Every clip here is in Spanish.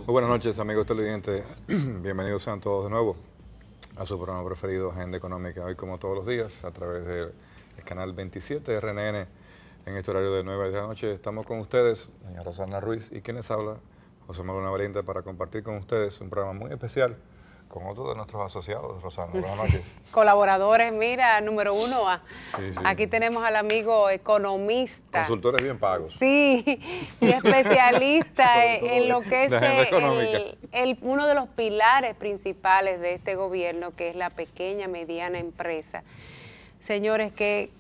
Muy buenas noches, amigos televidentes. Bienvenidos sean todos de nuevo a su programa preferido, Agenda Económica. Hoy, como todos los días, a través del canal 27 de RNN, en este horario de 9 a 10 de la noche, estamos con ustedes, doña Rosana Ruiz, y quienes habla, José Manuel Valiente, para compartir con ustedes un programa muy especial con otro de nuestros asociados. Rosana, buenas noches. Colaboradores, mira, número uno. Sí. Aquí tenemos al amigo economista. Consultores bien pagos. Sí, y especialista en lo que es uno de los pilares principales de este gobierno, que es la pequeña, mediana empresa. Señores, que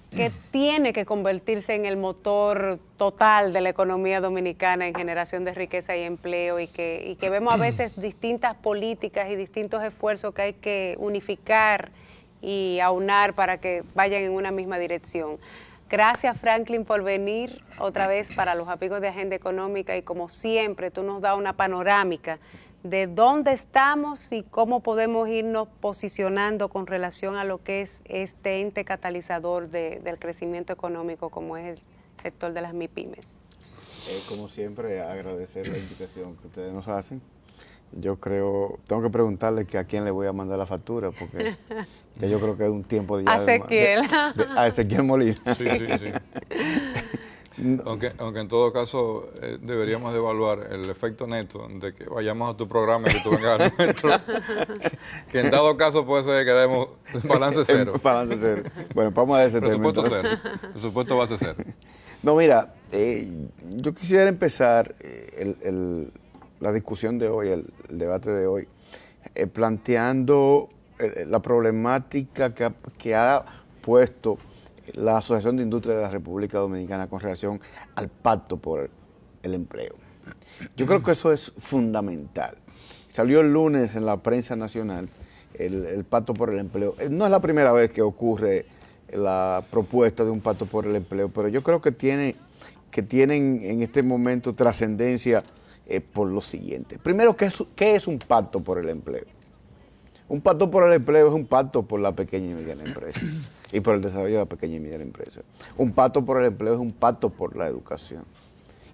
tiene que convertirse en el motor total de la economía dominicana en generación de riqueza y empleo, y que vemos a veces distintas políticas y distintos esfuerzos que hay que unificar y aunar para que vayan en una misma dirección. Gracias, Franklin, por venir otra vez para los amigos de Agenda Económica, y como siempre tú nos das una panorámica de dónde estamos y cómo podemos irnos posicionando con relación a lo que es este ente catalizador del crecimiento económico, como es el sector de las MIPYMES. Como siempre, agradecer la invitación que ustedes nos hacen. Yo creo, tengo que preguntarle que a quién le voy a mandar la factura, porque ya yo creo que es un tiempo de ya a Ezequiel Molina. Sí. Aunque en todo caso deberíamos de evaluar el efecto neto de que vayamos a tu programa y que tú vengas al nuestro, que en dado caso puede ser que demos balance cero. Balance cero. Bueno, vamos a ese tema. Presupuesto cero. Presupuesto base cero. No, mira, yo quisiera empezar la discusión de hoy, el debate de hoy, planteando la problemática que ha puesto la Asociación de Industria de la República Dominicana con relación al pacto por el empleo. Yo creo que eso es fundamental. Salió el lunes en la prensa nacional el pacto por el empleo. No es la primera vez que ocurre la propuesta de un pacto por el empleo, pero yo creo que tienen en este momento trascendencia por lo siguiente. Primero, ¿qué es un pacto por el empleo? Un pacto por el empleo es un pacto por la pequeña y mediana empresa y por el desarrollo de la pequeña y mediana empresa. Un pacto por el empleo es un pacto por la educación,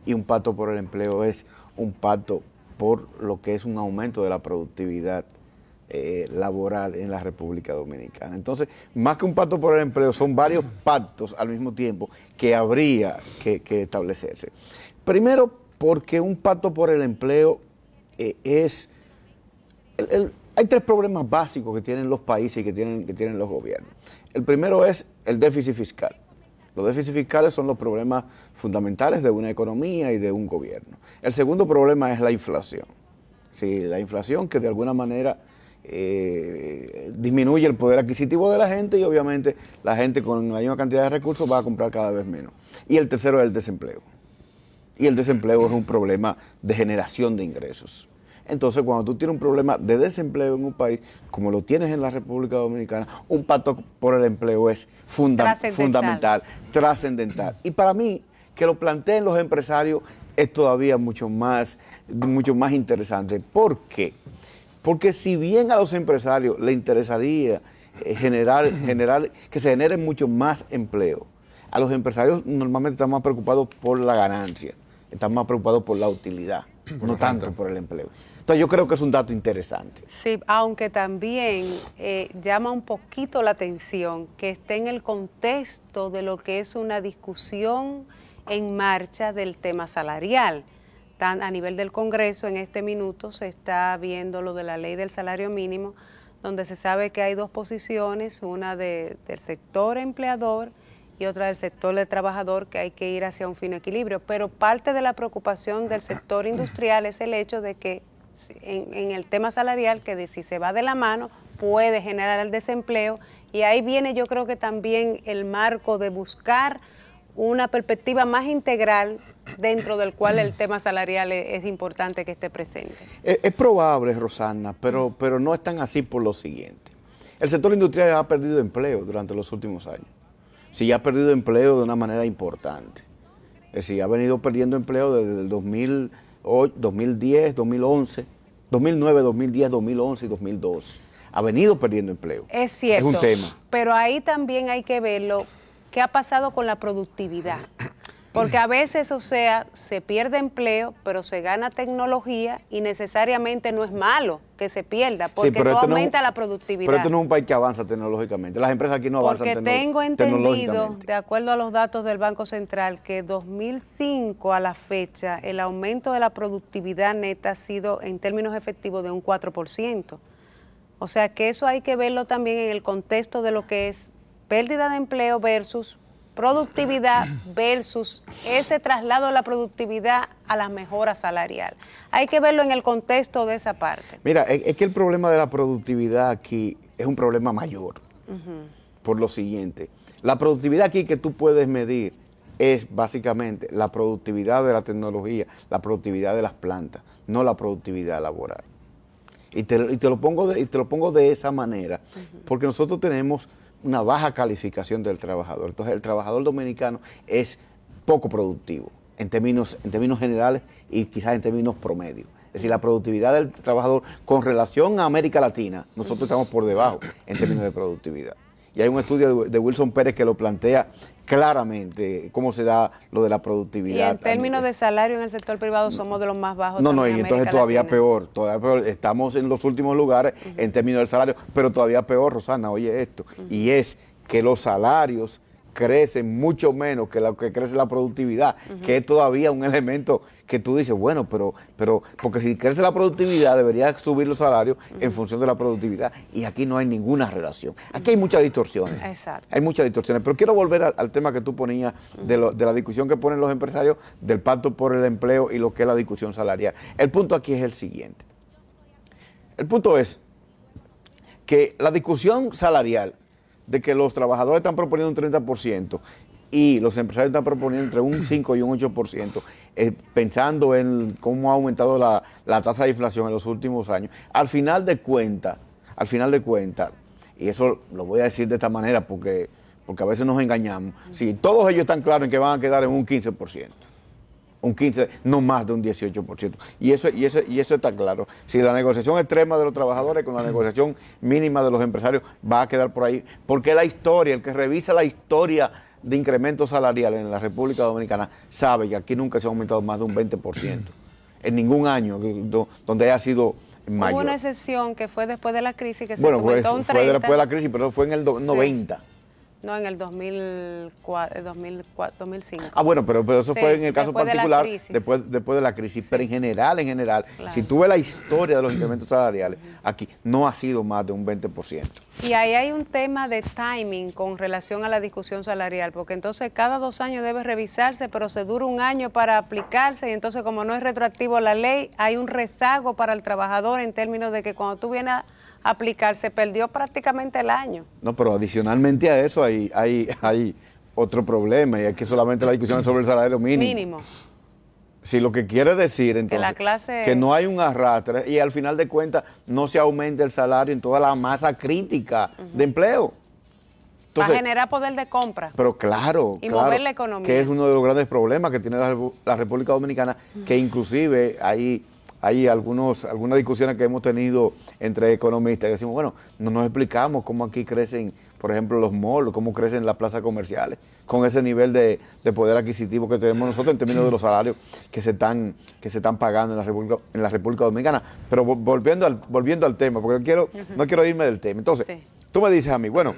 y un pacto por el empleo es un pacto por lo que es un aumento de la productividad laboral en la República Dominicana. Entonces, más que un pacto por el empleo, son varios pactos al mismo tiempo que habría que establecerse. Primero, porque un pacto por el empleo hay tres problemas básicos que tienen los países y que tienen los gobiernos. El primero es el déficit fiscal. Los déficits fiscales son los problemas fundamentales de una economía y de un gobierno. El segundo problema es la inflación. Sí, la inflación que de alguna manera disminuye el poder adquisitivo de la gente, y obviamente la gente con la misma cantidad de recursos va a comprar cada vez menos. Y el tercero es el desempleo. Y el desempleo es un problema de generación de ingresos. Entonces, cuando tú tienes un problema de desempleo en un país, como lo tienes en la República Dominicana, un pacto por el empleo es fundamental, trascendental. Y para mí, que lo planteen los empresarios es todavía mucho más interesante. ¿Por qué? Porque si bien a los empresarios les interesaría generar que se genere mucho más empleo, a los empresarios normalmente están más preocupados por la ganancia, están más preocupados por la utilidad, no tanto por el empleo. Entonces yo creo que es un dato interesante. Sí, aunque también llama un poquito la atención que esté en el contexto de lo que es una discusión en marcha del tema salarial. A nivel del Congreso, en este minuto se está viendo lo de la ley del salario mínimo, donde se sabe que hay dos posiciones, una del sector empleador y otra del sector de trabajador, que hay que ir hacia un fino equilibrio. Pero parte de la preocupación del sector industrial es el hecho de que en el tema salarial, que si se va de la mano puede generar el desempleo, y ahí viene yo creo que también el marco de buscar una perspectiva más integral dentro del cual el tema salarial es importante que esté presente. Es probable, Rosana, pero no es tan así por lo siguiente. El sector industrial ha perdido empleo durante los últimos años. Sí, ha perdido empleo de una manera importante. Es decir, ha venido perdiendo empleo desde el 2008, 2010, 2011, 2009, 2010, 2011 y 2012. Ha venido perdiendo empleo. Es cierto. Es un tema. Pero ahí también hay que verlo. ¿Qué ha pasado con la productividad? Porque a veces, o sea, se pierde empleo, pero se gana tecnología y necesariamente no es malo que se pierda, porque sí, pero eso aumenta la productividad. Pero esto no es un país que avanza tecnológicamente. Las empresas aquí no avanzan tecnológicamente. Porque tengo entendido, de acuerdo a los datos del Banco Central, que 2005 a la fecha, el aumento de la productividad neta ha sido, en términos efectivos, de un 4%. O sea que eso hay que verlo también en el contexto de lo que es pérdida de empleo versus productividad versus ese traslado de la productividad a la mejora salarial. Hay que verlo en el contexto de esa parte. Mira, es que el problema de la productividad aquí es un problema mayor. Por lo siguiente, la productividad aquí que tú puedes medir es básicamente la productividad de la tecnología, la productividad de las plantas, no la productividad laboral. Y te lo pongo de esa manera, porque nosotros tenemos una baja calificación del trabajador. Entonces, el trabajador dominicano es poco productivo en términos generales y quizás en términos promedios. Es decir, la productividad del trabajador con relación a América Latina, nosotros estamos por debajo en términos de productividad. Y hay un estudio de Wilson Pérez que lo plantea claramente, cómo se da lo de la productividad. Y en términos de salario en el sector privado somos de los más bajos. No, y entonces todavía peor, estamos en los últimos lugares en términos del salario, pero todavía peor, Rosana, oye esto, y es que los salarios crecen mucho menos que lo que crece la productividad, que es todavía un elemento que tú dices, bueno, pero porque si crece la productividad debería subir los salarios en función de la productividad, y aquí no hay ninguna relación. Aquí hay muchas distorsiones. Exacto. Hay muchas distorsiones, pero quiero volver al tema que tú ponías de la discusión que ponen los empresarios del pacto por el empleo y lo que es la discusión salarial. El punto aquí es el siguiente. El punto es que la discusión salarial de que los trabajadores están proponiendo un 30% y los empresarios están proponiendo entre un 5 y un 8%, pensando en cómo ha aumentado la tasa de inflación en los últimos años, al final de cuentas, y eso lo voy a decir de esta manera porque a veces nos engañamos, si todos ellos están claros en que van a quedar en un 15%. Un 15%, no más de un 18%. Y eso está claro. Si la negociación extrema de los trabajadores con la negociación mínima de los empresarios va a quedar por ahí, porque la historia, el que revisa la historia de incrementos salariales en la República Dominicana, sabe que aquí nunca se ha aumentado más de un 20%. En ningún año donde haya sido mayor. Hubo una excepción que fue después de la crisis, que se aumentó un 30%. Fue después de la crisis, pero fue en el 90. No, en el 2005. Ah, bueno, pero eso fue en el caso particular, después de la crisis. Sí. Pero en general, claro. Si tú ves la historia de los incrementos salariales, aquí no ha sido más de un 20%. Y ahí hay un tema de timing con relación a la discusión salarial, porque entonces cada 2 años debe revisarse, pero se dura un año para aplicarse, y entonces como no es retroactivo la ley, hay un rezago para el trabajador en términos de que cuando tú vienes a aplicar, se perdió prácticamente el año. No, pero adicionalmente a eso hay otro problema, y es que solamente la discusión es sobre el salario mínimo. Si lo que quiere decir entonces que no hay un arrastre y al final de cuentas no se aumenta el salario en toda la masa crítica de empleo. Entonces, para generar poder de compra. Pero claro, mover la economía. Que es uno de los grandes problemas que tiene la República Dominicana, que inclusive hay algunas discusiones que hemos tenido entre economistas que decimos, bueno, no nos explicamos cómo aquí crecen, por ejemplo, los malls, cómo crecen las plazas comerciales, con ese nivel de poder adquisitivo que tenemos nosotros en términos de los salarios que se están pagando en la República Dominicana. Pero volviendo al tema, porque no quiero irme del tema. Entonces, tú me dices a mí, bueno,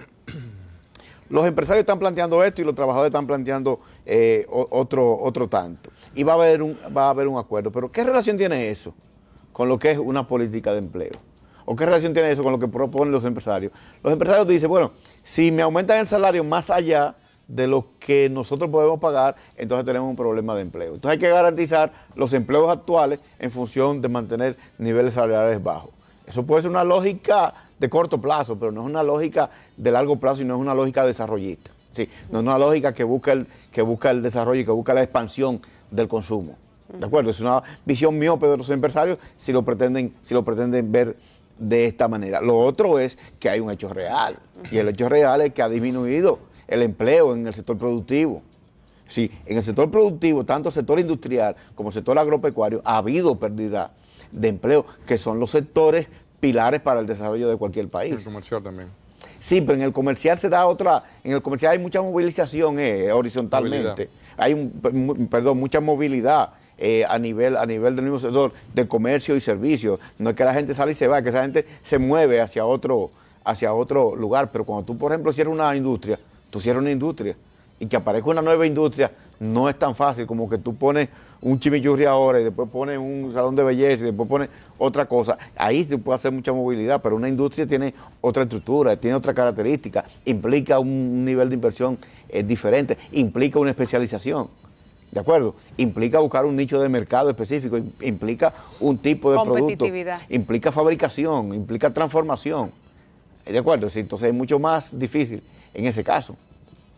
los empresarios están planteando esto y los trabajadores están planteando otro tanto. Y va a haber un acuerdo. Pero ¿qué relación tiene eso con lo que es una política de empleo? ¿O qué relación tiene eso con lo que proponen los empresarios? Los empresarios dicen, bueno, si me aumentan el salario más allá de lo que nosotros podemos pagar, entonces tenemos un problema de empleo. Entonces hay que garantizar los empleos actuales en función de mantener niveles salariales bajos. Eso puede ser una lógica de corto plazo, pero no es una lógica de largo plazo y no es una lógica desarrollista. Sí, no es una lógica que busca el desarrollo y que busca la expansión del consumo. ¿De acuerdo? Es una visión miope de los empresarios si lo pretenden ver de esta manera. Lo otro es que hay un hecho real, y el hecho real es que ha disminuido el empleo en el sector productivo. Sí, en el sector productivo, tanto el sector industrial como el sector agropecuario, ha habido pérdida de empleo, que son los sectores pilares para el desarrollo de cualquier país. El comercial también. Sí, pero en el comercial se da otra, en el comercial hay mucha movilización horizontalmente. hay mucha movilidad a nivel del mismo sector de comercio y servicios. No es que la gente sale y se va, es que esa gente se mueve hacia otro lugar. Pero cuando tú, por ejemplo, cierras una industria, tú cierras una industria y que aparezca una nueva industria, no es tan fácil como que tú pones un chimichurri ahora y después pones un salón de belleza y después pones otra cosa. Ahí se puede hacer mucha movilidad, pero una industria tiene otra estructura, tiene otra característica, implica un nivel de inversión diferente, implica una especialización. ¿De acuerdo? Implica buscar un nicho de mercado específico, implica un tipo de producto, implica fabricación, implica transformación. ¿De acuerdo? Entonces es mucho más difícil en ese caso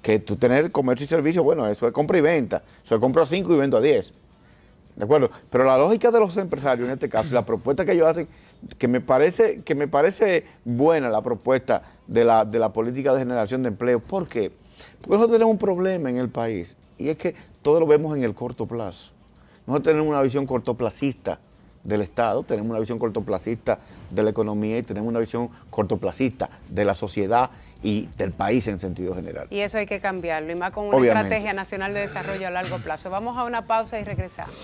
que tú tener comercio y servicio. Bueno, eso es compra y venta, eso es compro a 5 y vendo a 10. ¿De acuerdo? Pero la lógica de los empresarios en este caso, la propuesta que ellos hacen, que me parece buena la propuesta de la política de generación de empleo. ¿Por qué? Porque nosotros tenemos un problema en el país y es que todo lo vemos en el corto plazo. Nosotros tenemos una visión cortoplacista del Estado, tenemos una visión cortoplacista de la economía y tenemos una visión cortoplacista de la sociedad y del país en sentido general. Y eso hay que cambiarlo, y más con una estrategia nacional de desarrollo a largo plazo. Vamos a una pausa y regresamos.